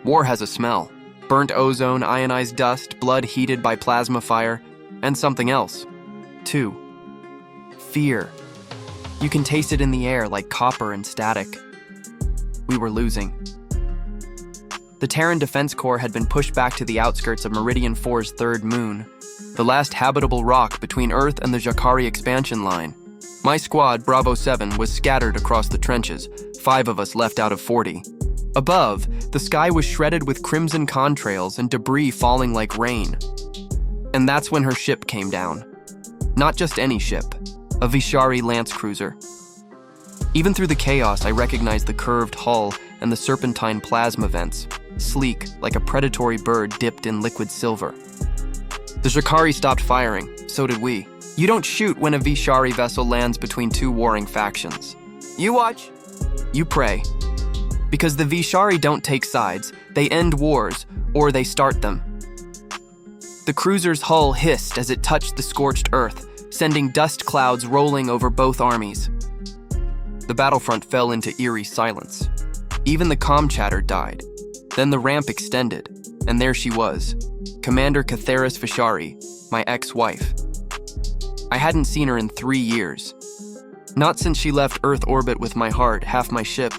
War has a smell. Burnt ozone, ionized dust, blood heated by plasma fire, and something else. 2. Fear. You can taste it in the air like copper and static. We were losing. The Terran Defense Corps had been pushed back to the outskirts of Meridian 4's third moon, the last habitable rock between Earth and the Jakari expansion line. My squad, Bravo 7, was scattered across the trenches, 5 of us left out of 40. Above, the sky was shredded with crimson contrails and debris falling like rain. And that's when her ship came down. Not just any ship, a Vishari Lance Cruiser. Even through the chaos, I recognized the curved hull and the serpentine plasma vents, sleek like a predatory bird dipped in liquid silver. The Jakari stopped firing, so did we. You don't shoot when a Vishari vessel lands between 2 warring factions. You watch. You pray. Because the Vishari don't take sides, they end wars, or they start them. The cruiser's hull hissed as it touched the scorched earth, sending dust clouds rolling over both armies. The battlefront fell into eerie silence. Even the comm chatter died. Then the ramp extended, and there she was, Commander Catheris Vishari, my ex-wife. I hadn't seen her in 3 years. Not since she left Earth orbit with my heart, half my ship,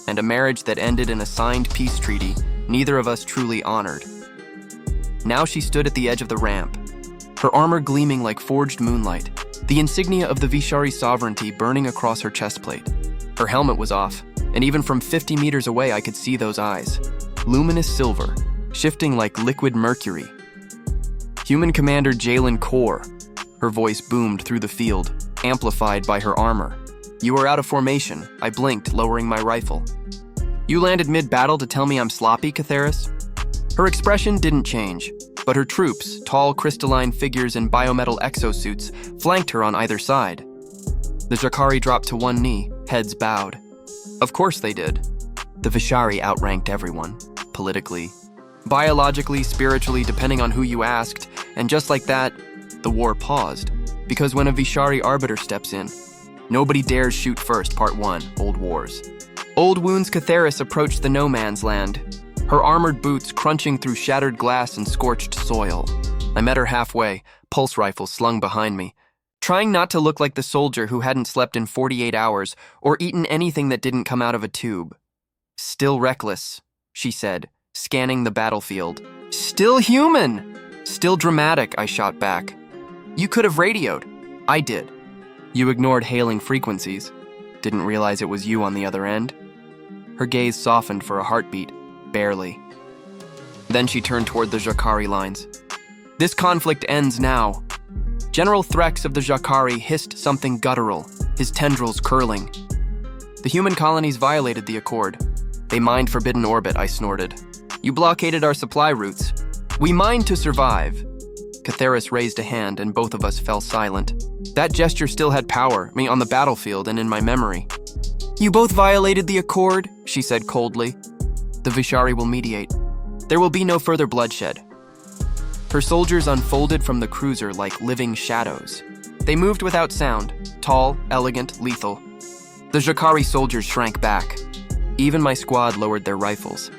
and a marriage that ended in a signed peace treaty neither of us truly honored. Now she stood at the edge of the ramp, her armor gleaming like forged moonlight, the insignia of the Vishari sovereignty burning across her chest plate. Her helmet was off, and even from 50 meters away I could see those eyes, luminous silver, shifting like liquid mercury. Human Commander Jalen Korr, her voice boomed through the field, amplified by her armor. You are out of formation, I blinked, lowering my rifle. You landed mid-battle to tell me I'm sloppy, Catheris? Her expression didn't change, but her troops, tall crystalline figures in biometal exosuits, flanked her on either side. The Jakari dropped to one knee, heads bowed. Of course they did. The Vishari outranked everyone, politically, biologically, spiritually, depending on who you asked, and just like that, the war paused. Because when a Vishari arbiter steps in, nobody dares shoot first, Part 1, Old Wars. Old Wounds Catheris approached the no man's land, her armored boots crunching through shattered glass and scorched soil. I met her halfway, pulse rifle slung behind me, trying not to look like the soldier who hadn't slept in 48 hours or eaten anything that didn't come out of a tube. Still reckless, she said, scanning the battlefield. Still human! Still dramatic, I shot back. You could have radioed. I did. You ignored hailing frequencies. Didn't realize it was you on the other end. Her gaze softened for a heartbeat, barely. Then she turned toward the Jakari lines. This conflict ends now. General Threx of the Jakari hissed something guttural, his tendrils curling. The human colonies violated the accord. They mined forbidden orbit, I snorted. You blockaded our supply routes. We mined to survive. Catheris raised a hand and both of us fell silent. That gesture still had power, on the battlefield and in my memory. You both violated the accord, she said coldly. The Vishari will mediate. There will be no further bloodshed. Her soldiers unfolded from the cruiser like living shadows. They moved without sound, tall, elegant, lethal. The Jakari soldiers shrank back. Even my squad lowered their rifles,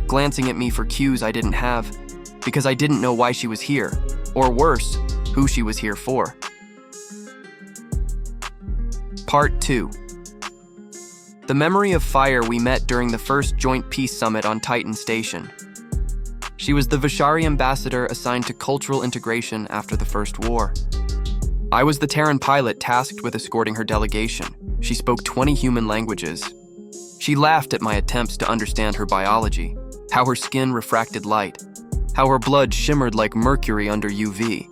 glancing at me for cues I didn't have, because I didn't know why she was here, or worse, who she was here for. Part 2. The memory of Fire we met during the first Joint Peace Summit on Titan Station. She was the Vishari ambassador assigned to cultural integration after the First War. I was the Terran pilot tasked with escorting her delegation. She spoke 20 human languages. She laughed at my attempts to understand her biology, how her skin refracted light, how her blood shimmered like mercury under UV.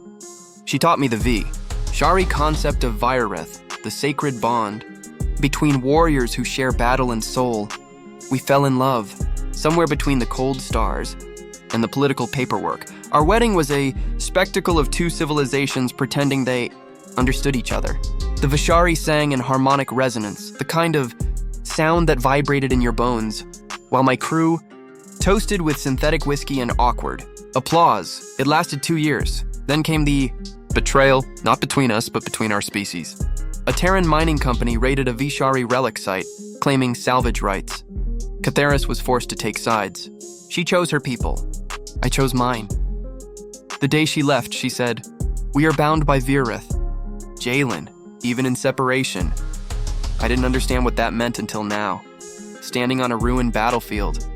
She taught me the Shari concept of Vireth, the sacred bond between warriors who share battle and soul. We fell in love, somewhere between the cold stars and the political paperwork. Our wedding was a spectacle of 2 civilizations pretending they understood each other. The Vishari sang in harmonic resonance, the kind of sound that vibrated in your bones, while my crew toasted with synthetic whiskey and awkward. Applause. It lasted 2 years. Then came the betrayal, not between us, but between our species. A Terran mining company raided a Vishari relic site, claiming salvage rights. Catheris was forced to take sides. She chose her people. I chose mine. The day she left, she said, "We are bound by Virith. Jalen, even in separation." I didn't understand what that meant until now. Standing on a ruined battlefield,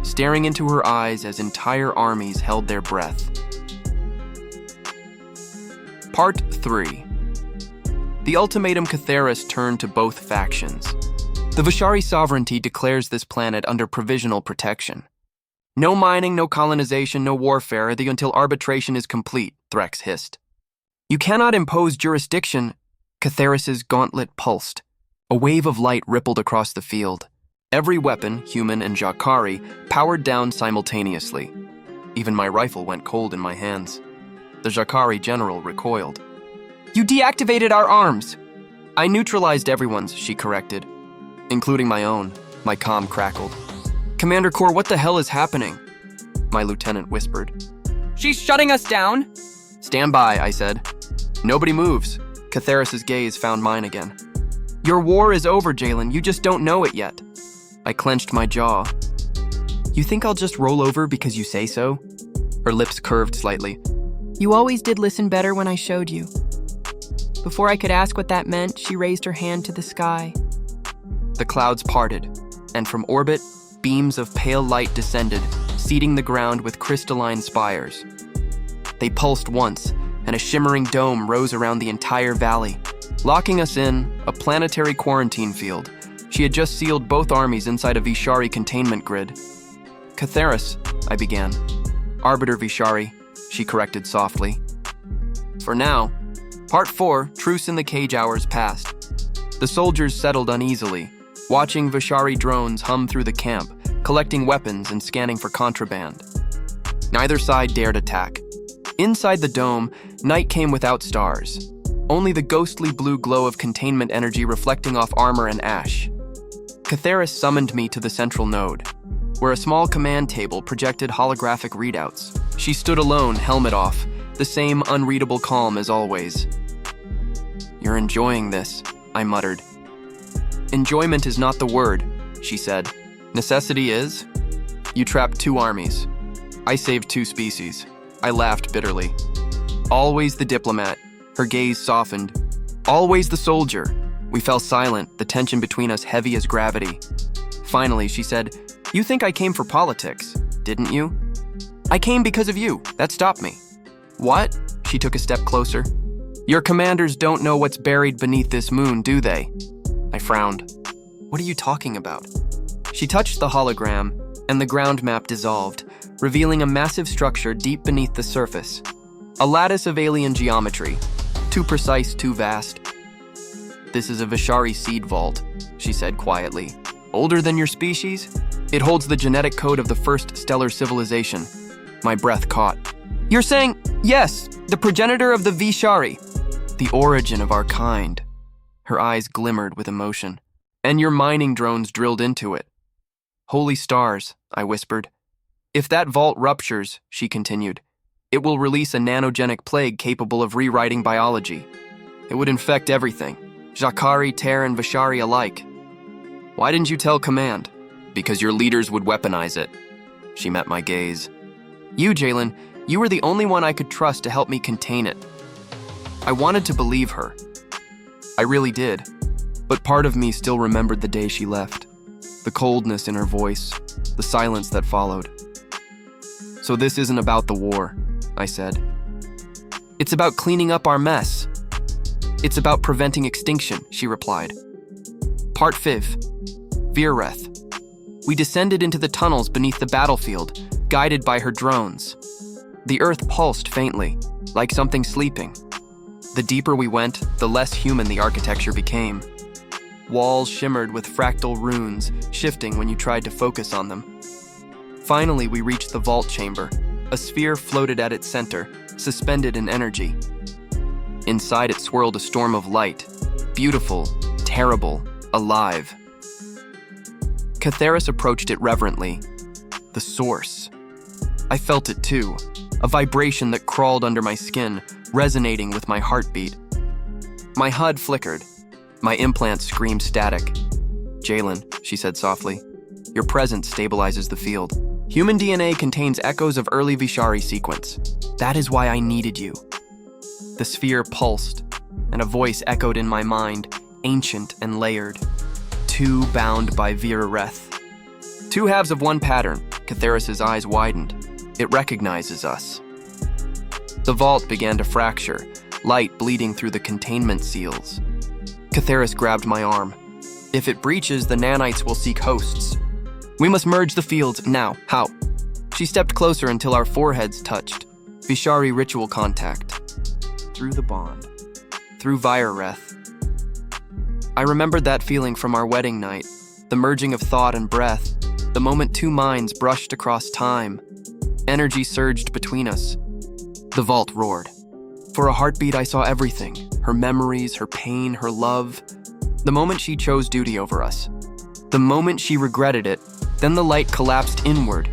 staring into her eyes as entire armies held their breath. Part 3. The ultimatum Catheris turned to both factions. The Vishari sovereignty declares this planet under provisional protection. No mining, no colonization, no warfare until arbitration is complete, Threx hissed. You cannot impose jurisdiction. Catheris's gauntlet pulsed. A wave of light rippled across the field. Every weapon, human and Jakari, powered down simultaneously. Even my rifle went cold in my hands. The Jakari general recoiled. You deactivated our arms. I neutralized everyone's, she corrected. Including my own, my comm crackled. Commander Korr, what the hell is happening? My lieutenant whispered. She's shutting us down. Stand by, I said. Nobody moves. Catheris's gaze found mine again. Your war is over, Jalen. You just don't know it yet. I clenched my jaw. You think I'll just roll over because you say so? Her lips curved slightly. You always did listen better when I showed you. Before I could ask what that meant, she raised her hand to the sky. The clouds parted, and from orbit, beams of pale light descended, seeding the ground with crystalline spires. They pulsed once, and a shimmering dome rose around the entire valley, locking us in a planetary quarantine field. She had just sealed both armies inside a Vishari containment grid. Catheris, I began. Arbiter Vishari, she corrected softly. For now, Part 4, Truce in the Cage hours passed. The soldiers settled uneasily, watching Vishari drones hum through the camp, collecting weapons and scanning for contraband. Neither side dared attack. Inside the dome, night came without stars, only the ghostly blue glow of containment energy reflecting off armor and ash. Catheris summoned me to the central node, where a small command table projected holographic readouts. She stood alone, helmet off, the same unreadable calm as always. You're enjoying this, I muttered. Enjoyment is not the word, she said. Necessity is? You trapped 2 armies. I saved 2 species. I laughed bitterly. Always the diplomat. Her gaze softened. Always the soldier. We fell silent, the tension between us heavy as gravity. Finally, she said, You think I came for politics, didn't you? I came because of you. That stopped me. What? She took a step closer. Your commanders don't know what's buried beneath this moon, do they? I frowned. What are you talking about? She touched the hologram, and the ground map dissolved, revealing a massive structure deep beneath the surface. A lattice of alien geometry. Too precise, too vast. This is a Vishari seed vault, she said quietly. Older than your species? It holds the genetic code of the first stellar civilization. My breath caught. You're saying, yes, the progenitor of the Vishari. The origin of our kind. Her eyes glimmered with emotion. And your mining drones drilled into it. Holy stars, I whispered. If that vault ruptures, she continued, it will release a nanogenic plague capable of rewriting biology. It would infect everything, Jakari, Terr, and Vishari alike. Why didn't you tell command? Because your leaders would weaponize it. She met my gaze. You, Jalen, you were the only one I could trust to help me contain it. I wanted to believe her. I really did. But part of me still remembered the day she left. The coldness in her voice, the silence that followed. So this isn't about the war, I said. It's about cleaning up our mess. It's about preventing extinction, she replied. Part 5. Vireth. We descended into the tunnels beneath the battlefield, guided by her drones. The earth pulsed faintly, like something sleeping. The deeper we went, the less human the architecture became. Walls shimmered with fractal runes, shifting when you tried to focus on them. Finally, we reached the vault chamber. A sphere floated at its center, suspended in energy. Inside it swirled a storm of light. Beautiful, terrible, alive. Catheris approached it reverently. The source. I felt it too, a vibration that crawled under my skin, resonating with my heartbeat. My HUD flickered. My implants screamed static. Jalen, she said softly, Your presence stabilizes the field. Human DNA contains echoes of early Vishari sequence. That is why I needed you. The sphere pulsed, and a voice echoed in my mind, ancient and layered. Two bound by Virareth. Two halves of one pattern. Catheris's eyes widened. It recognizes us. The vault began to fracture, light bleeding through the containment seals. Catheris grabbed my arm. If it breaches, the nanites will seek hosts. We must merge the fields now. How? She stepped closer until our foreheads touched. Vishari ritual contact. Through the bond. Through Virareth. I remembered that feeling from our wedding night, the merging of thought and breath, the moment two minds brushed across time. Energy surged between us. The vault roared. For a heartbeat, I saw everything. Her memories, her pain, her love. The moment she chose duty over us. The moment she regretted it, then the light collapsed inward.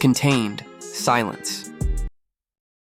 Contained. Silence.